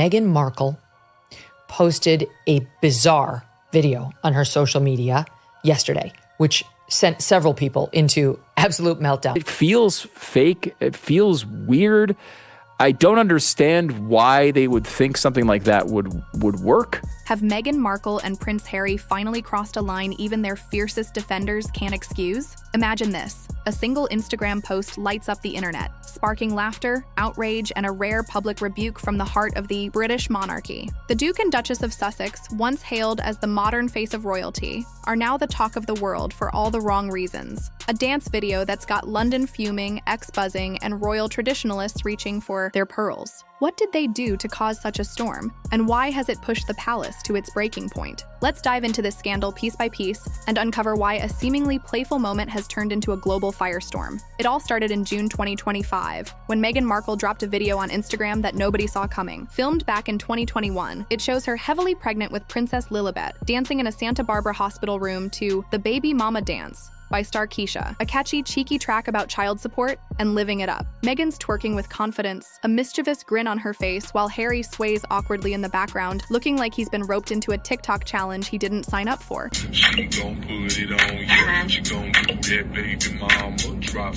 Meghan Markle posted a bizarre video on her social media yesterday, which sent several people into absolute meltdown. It feels fake. It feels weird. I don't understand why they would think something like that would work. Have Meghan Markle and Prince Harry finally crossed a line even their fiercest defenders can't excuse? Imagine this. A single Instagram post lights up the internet, sparking laughter, outrage, and a rare public rebuke from the heart of the British monarchy. The Duke and Duchess of Sussex, once hailed as the modern face of royalty, are now the talk of the world for all the wrong reasons. A dance video that's got London fuming, ex-buzzing, and royal traditionalists reaching for their pearls. What did they do to cause such a storm? And why has it pushed the palace to its breaking point? Let's dive into this scandal piece by piece and uncover why a seemingly playful moment has turned into a global firestorm. It all started in June 2025, when Meghan Markle dropped a video on Instagram that nobody saw coming. Filmed back in 2021, it shows her heavily pregnant with Princess Lilibet, dancing in a Santa Barbara hospital room to the Baby Mama Dance by Star Keisha, a catchy, cheeky track about child support and living it up. Meghan's twerking with confidence, a mischievous grin on her face, while Harry sways awkwardly in the background, looking like he's been roped into a TikTok challenge he didn't sign up for. She gon' put it on you. She gon' do that, baby mama. Drop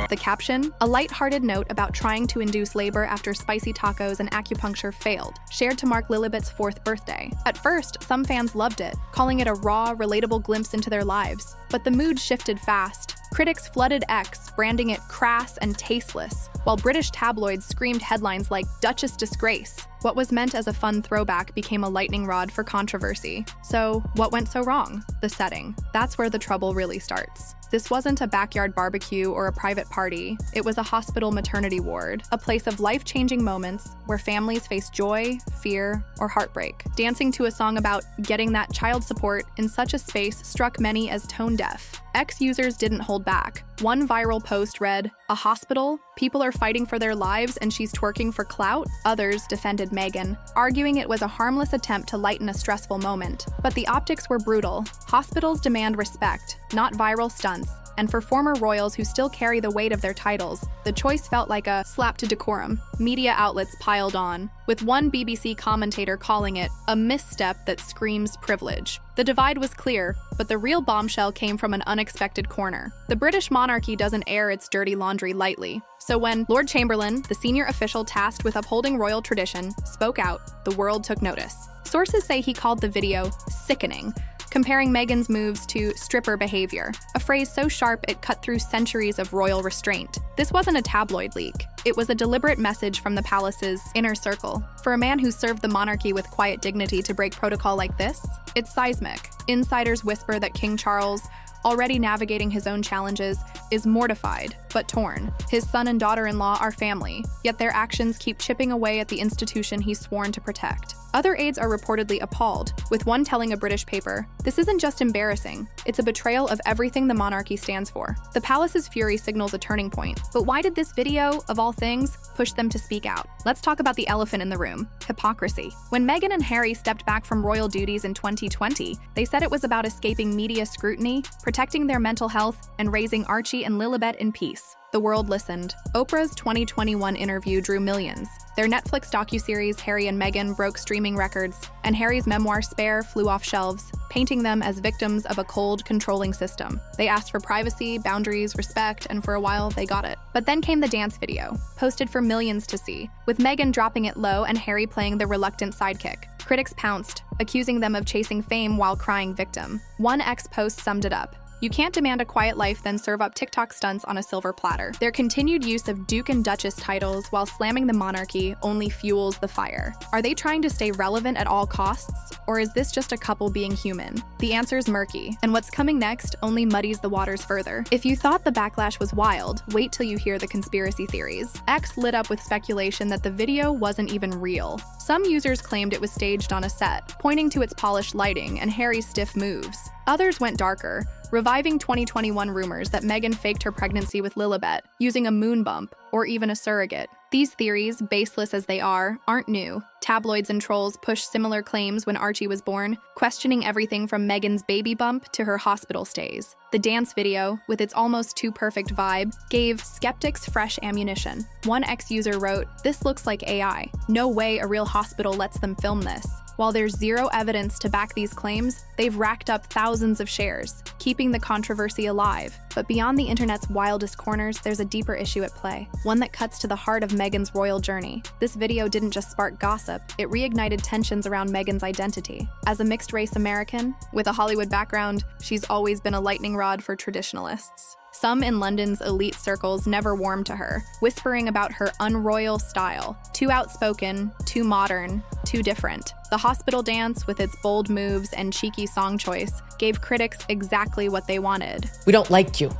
The caption, a light-hearted note about trying to induce labor after spicy tacos and acupuncture failed, shared to mark Lilibet's 4th birthday. At first, some fans loved it, calling it a raw, relatable glimpse into their lives. But the mood shifted fast. Critics flooded X, branding it crass and tasteless, while British tabloids screamed headlines like Duchess Disgrace. What was meant as a fun throwback became a lightning rod for controversy. So, what went so wrong? The setting. That's where the trouble really starts. This wasn't a backyard barbecue or a private party. It was a hospital maternity ward, a place of life-changing moments where families face joy, fear, or heartbreak. Dancing to a song about getting that child support in such a space struck many as tone-deaf. X-users didn't hold back. One viral post read, "A hospital? People are fighting for their lives and she's twerking for clout?" Others defended Meghan, arguing it was a harmless attempt to lighten a stressful moment. But the optics were brutal. Hospitals demand respect, not viral stunts. And for former royals who still carry the weight of their titles, the choice felt like a slap to decorum. Media outlets piled on, with one BBC commentator calling it a misstep that screams privilege. The divide was clear, but the real bombshell came from an unexpected corner. The British monarchy doesn't air its dirty laundry lightly. So when Lord Chamberlain, the senior official tasked with upholding royal tradition, spoke out, the world took notice. Sources say he called the video sickening, comparing Meghan's moves to stripper behavior, a phrase so sharp it cut through centuries of royal restraint. This wasn't a tabloid leak. It was a deliberate message from the palace's inner circle. For a man who served the monarchy with quiet dignity to break protocol like this, it's seismic. Insiders whisper that King Charles, already navigating his own challenges, is mortified, but torn. His son and daughter-in-law are family, yet their actions keep chipping away at the institution he's sworn to protect. Other aides are reportedly appalled, with one telling a British paper, "This isn't just embarrassing, it's a betrayal of everything the monarchy stands for." The palace's fury signals a turning point. But why did this video, of all things, push them to speak out? Let's talk about the elephant in the room: hypocrisy. When Meghan and Harry stepped back from royal duties in 2020, they said it was about escaping media scrutiny, protecting their mental health, and raising Archie and Lilibet in peace. The world listened. Oprah's 2021 interview drew millions. Their Netflix docuseries Harry and Meghan broke streaming records, and Harry's memoir Spare flew off shelves, painting them as victims of a cold, controlling system. They asked for privacy, boundaries, respect, and for a while they got it. But then came the dance video, posted for millions to see, with Meghan dropping it low and Harry playing the reluctant sidekick. Critics pounced, accusing them of chasing fame while crying victim. One ex-post summed it up: "You can't demand a quiet life then serve up TikTok stunts on a silver platter." Their continued use of Duke and Duchess titles while slamming the monarchy only fuels the fire. Are they trying to stay relevant at all costs? Or is this just a couple being human? The answer's murky, and what's coming next only muddies the waters further. If you thought the backlash was wild, wait till you hear the conspiracy theories. X lit up with speculation that the video wasn't even real. Some users claimed it was staged on a set, pointing to its polished lighting and Harry's stiff moves. Others went darker, reviving 2021 rumors that Meghan faked her pregnancy with Lilibet, using a moon bump or even a surrogate. These theories, baseless as they are, aren't new. Tabloids and trolls pushed similar claims when Archie was born, questioning everything from Meghan's baby bump to her hospital stays. The dance video, with its almost too perfect vibe, gave skeptics fresh ammunition. One ex-user wrote, "This looks like AI. No way a real hospital lets them film this." While there's zero evidence to back these claims, they've racked up thousands of shares, keeping the controversy alive. But beyond the internet's wildest corners, there's a deeper issue at play, one that cuts to the heart of Meghan's royal journey. This video didn't just spark gossip, it reignited tensions around Meghan's identity. As a mixed-race American, with a Hollywood background, she's always been a lightning rod for traditionalists. Some in London's elite circles never warmed to her, whispering about her unroyal style. Too outspoken, too modern, too different. The hospital dance, with its bold moves and cheeky song choice, gave critics exactly what they wanted. We don't like you.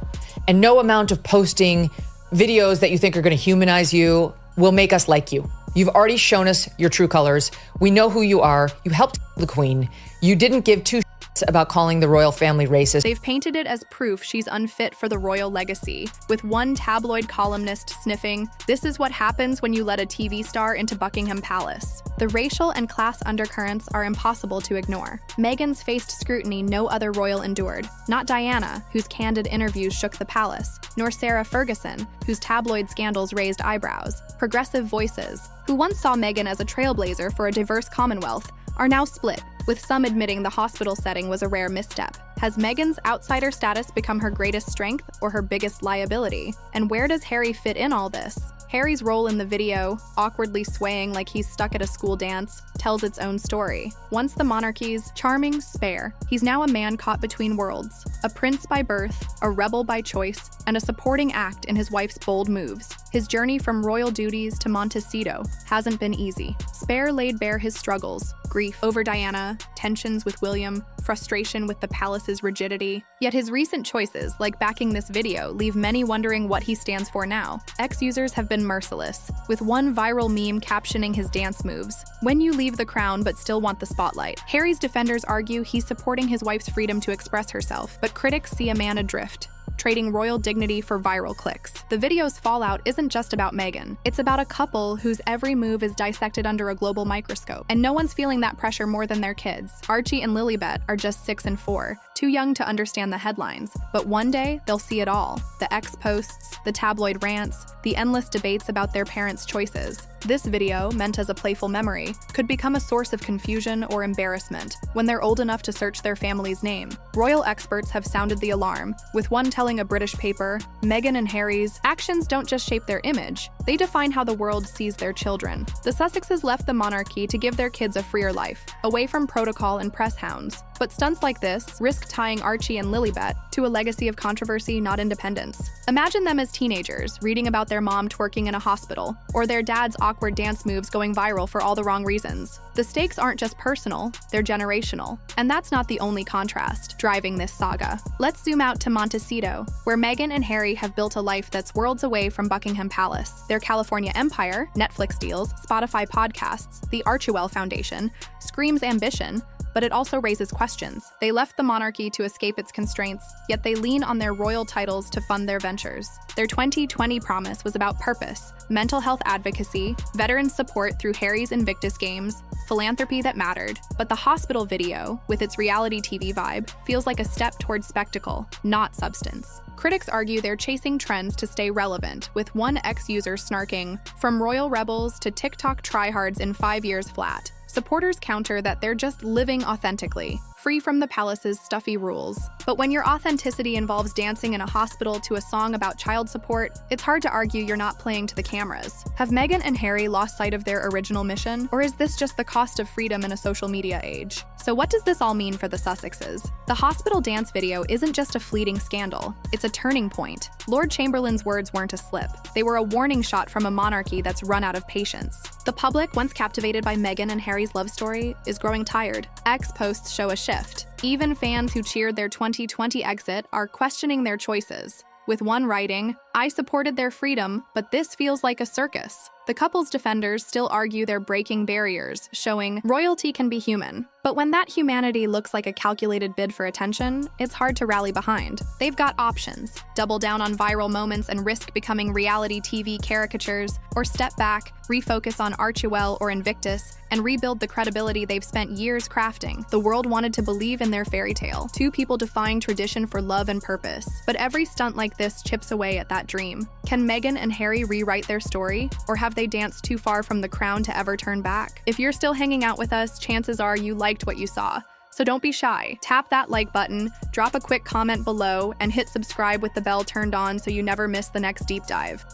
And no amount of posting videos that you think are going to humanize you will make us like you. You've already shown us your true colors. We know who you are. You helped the queen. You didn't give two about calling the royal family racist. They've painted it as proof she's unfit for the royal legacy, with one tabloid columnist sniffing, "This is what happens when you let a TV star into Buckingham Palace." The racial and class undercurrents are impossible to ignore. Meghan's faced scrutiny no other royal endured. Not Diana, whose candid interviews shook the palace, nor Sarah Ferguson, whose tabloid scandals raised eyebrows. Progressive voices, who once saw Meghan as a trailblazer for a diverse Commonwealth, are now split, with some admitting the hospital setting was a rare misstep. Has Meghan's outsider status become her greatest strength or her biggest liability? And where does Harry fit in all this? Harry's role in the video, awkwardly swaying like he's stuck at a school dance, tells its own story. Once the monarchy's charming spare, he's now a man caught between worlds, a prince by birth, a rebel by choice, and a supporting act in his wife's bold moves. His journey from royal duties to Montecito hasn't been easy. Spare laid bare his struggles, grief over Diana, tensions with William, frustration with the palace's rigidity. Yet his recent choices, like backing this video, leave many wondering what he stands for now. Ex-users have been merciless, with one viral meme captioning his dance moves, "When you leave the crown but still want the spotlight." Harry's defenders argue he's supporting his wife's freedom to express herself, but critics see a man adrift, trading royal dignity for viral clicks. The video's fallout isn't just about Meghan. It's about a couple whose every move is dissected under a global microscope, and no one's feeling that pressure more than their kids. Archie and Lilibet are just 6 and 4, too young to understand the headlines, but one day they'll see it all. The ex-posts, the tabloid rants, the endless debates about their parents' choices. This video, meant as a playful memory, could become a source of confusion or embarrassment when they're old enough to search their family's name. Royal experts have sounded the alarm, with one telling a British paper, "Meghan and Harry's actions don't just shape their image, they define how the world sees their children." The Sussexes left the monarchy to give their kids a freer life, away from protocol and press hounds. But stunts like this risk tying Archie and Lilibet to a legacy of controversy, not independence. Imagine them as teenagers, reading about their mom twerking in a hospital, or their dad's awkward dance moves going viral for all the wrong reasons. The stakes aren't just personal, they're generational. And that's not the only contrast driving this saga. Let's zoom out to Montecito, where Meghan and Harry have built a life that's worlds away from Buckingham Palace. Their California empire, Netflix deals, Spotify podcasts, the Archewell Foundation, screams ambition, but it also raises questions. They left the monarchy to escape its constraints, yet they lean on their royal titles to fund their ventures. Their 2020 promise was about purpose, mental health advocacy, veteran support through Harry's Invictus Games, philanthropy that mattered. But the hospital video, with its reality TV vibe, feels like a step towards spectacle, not substance. Critics argue they're chasing trends to stay relevant, with one ex-user snarking, "From royal rebels to TikTok tryhards in 5 years flat." Supporters counter that they're just living authentically, free from the palace's stuffy rules. But when your authenticity involves dancing in a hospital to a song about child support, it's hard to argue you're not playing to the cameras. Have Meghan and Harry lost sight of their original mission, or is this just the cost of freedom in a social media age? So what does this all mean for the Sussexes? The hospital dance video isn't just a fleeting scandal, it's a turning point. Lord Chamberlain's words weren't a slip. They were a warning shot from a monarchy that's run out of patience. The public, once captivated by Meghan and Harry's love story, is growing tired. Ex-posts show a shift. Even fans who cheered their 2020 exit are questioning their choices, with one writing, I supported their freedom, but this feels like a circus. The couple's defenders still argue they're breaking barriers, showing royalty can be human. But when that humanity looks like a calculated bid for attention, it's hard to rally behind. They've got options: double down on viral moments and risk becoming reality TV caricatures, or step back, refocus on Archewell or Invictus, and rebuild the credibility they've spent years crafting. The world wanted to believe in their fairy tale, two people defying tradition for love and purpose. But every stunt like this chips away at that dream. Can Meghan and Harry rewrite their story, or have they danced too far from the crown to ever turn back? If you're still hanging out with us, chances are you liked what you saw. So don't be shy. Tap that like button, drop a quick comment below, and hit subscribe with the bell turned on so you never miss the next deep dive.